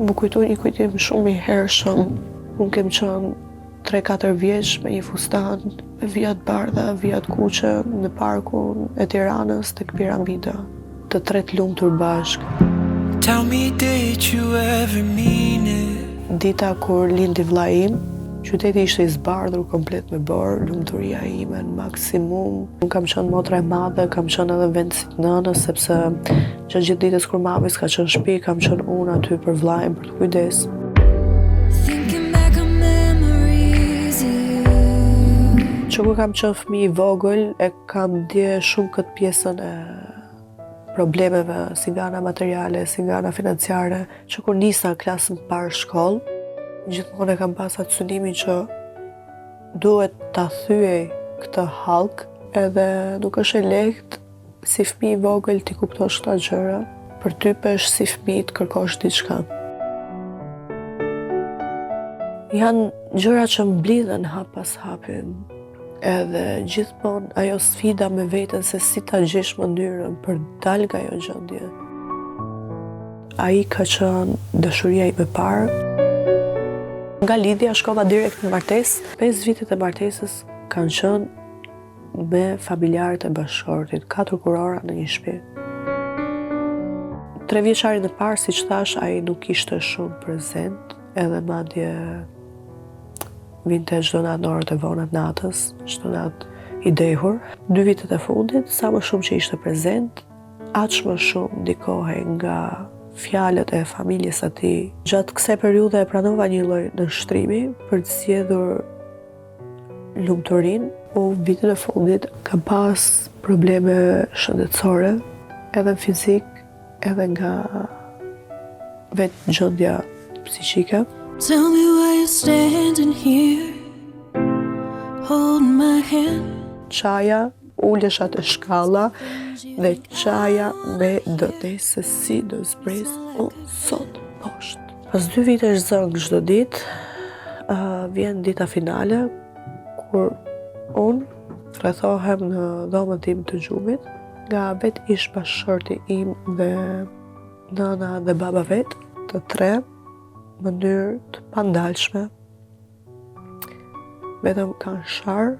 më kujtu një kujtim shumë i hershëm. Unë kem qenë 3-4 vjeç me një fustan, me vijat bardha, vijat kuqe në parkun e Tiranës tek piramida, të tret lumtur bashk. Tell me, did you ever mean it? Dita kur lindi vllai im, qyteti ishte i zbardhur komplet me borë, lumturia ime në maksimum. Unë kam qenë motra e madhe, kam qenë edhe vend si nënës, sepse gjatë gjithë ditës kur mami s'ka qenë në shtëpi, kam qenë unë aty për vllain për të kujdes. Që kur kam qenë fëmijë i vogël, e kam ndje shumë këtë pjesën e problemeve, si nga ana materiale, si nga ana financiare, që kur nisa klasën parë shkollë, gjithmonë e kam pas atë synimin që duhet ta thyej këtë hallk, edhe nuk është e lehtë si fëmijë i vogël ti kuptosh këto gjëra, përtypesh si fëmijë të kërkosh diçka. Janë gjëra që mblidhen hap pas hapi. Edhe gjithmonë ajo sfida me veten se si ta gjesh mënyrën për dal nga ajo gjendje. Ai ka qenë dashuria ime e parë. Nga lidhja shkova direkt në martesë. 5 vitet e martesës kanë qenë me familjarët e bashkëshortit, 4 kurora në një shtëpi. 3 vjeçarin e parë, siç thash, ai nuk ishte shumë prezent, edhe madje vinte çdo natë në orët e vona të natës, çdo natë i dehur. 2 vitet e fundit, sa më shumë që ishte prezent, aq më shumë ndikohej nga fjalët e familjes së tij. Gjatë kësaj periudhe e pranova një lloj nështrimi për të zgjedhur lumturinë. Vitet e fundit kam pas probleme shëndetësore, edhe fizik, edhe nga vetë gjendja psiqike. Tell me why you're standing here, holding my hand. Qaja, ulesha të shkalla dhe qaja me dënej se si do zbres unë sot poshtë. Pas 2 vitesh zëng çdo ditë, vjen dita finale, kur unë rrethohem në dhomën tim të gjumit, nga vetë ish bashkëshorti im dhe nëna dhe baba vet, të tre, mënyrë të pandalshme, vetëm kanë sharë,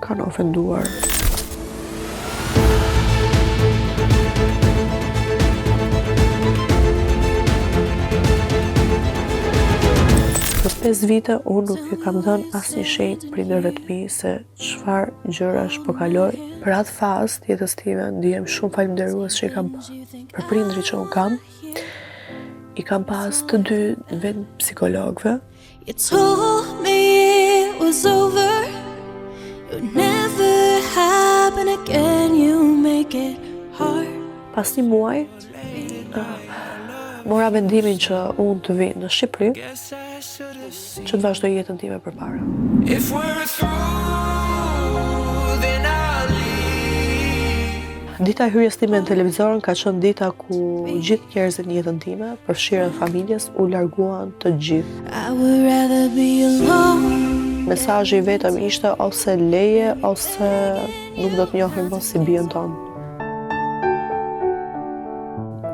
kanë ofenduar. Për 5 vite unë nuk i kam dhënë asnjë shenjë prindërve të mi se çfarë gjërash po kaloj. Për atë fazë të jetës time ndihem shumë falënderues që i kam për prindrit që unë kam. I kam pas të 2 vend psikologëve. You told me it was over, it would never happen again, you make it hard. Pas një muaj, mora vendimin që unë të vi në Shqipëri, që të vazhdoj jetën time përpara. If we're through, then I'll leave. Dita e hyrjes time në televizor ka qenë dita ku gjithë njerëzit në jetën time, përfshirë familjes, u larguan të gjithë. I would rather be alone. Mesazhi vetëm ishte ose leje ose nuk do të njohim më si bien tonë.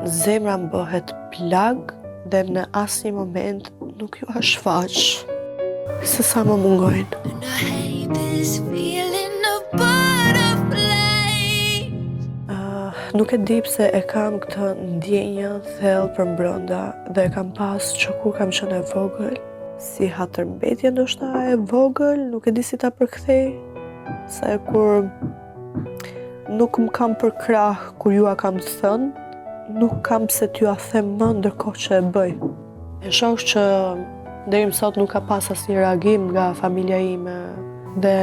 Zemra më bëhet plag dhe në asnjë moment nuk ju shfaq se sa më mungojnë. And I hate this feeling of butterflies. Nuk e di pse e kam këtë ndjenjë thellë për brenda dhe e kam pas që kur kam qenë e vogël, si hatërmbetje ndoshta e vogël, nuk e di si ta përkthej, se kur nuk më kam për krah kur ju a kam të thënë, nuk kam pse t'ju a them më ndërkohë që e bëj. E shoh që deri më sot nuk ka pas asnjë reagim nga familja ime dhe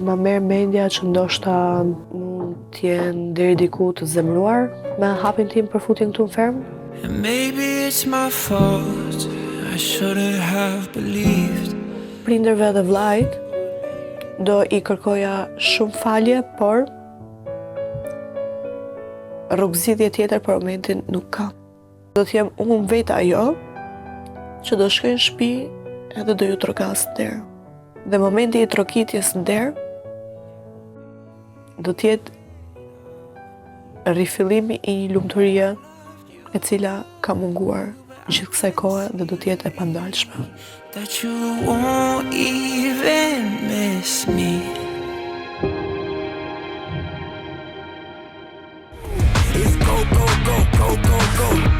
më merr mendja që ndoshta mund t'jenë deri diku të zemëruar me hapin tim për futjen këtu në fermë. And maybe it's my fault, I shouldn't have believed. Prindërve dhe vllajt do i kërkoja shumë falje, por rrugëzidhje tjetër për momentin nuk kam. Do t'jem unë vetë ajo që do shkoj në shtëpi edhe do ju trokas nder. Dhe momenti i trokitjes nder do t'jetë rifillimi i një lumturie e cila ka munguar gjithë kësaj kohe dhe do t'jetë e pandalshme. That you won't even miss me. It's go, go, go, go, go, go.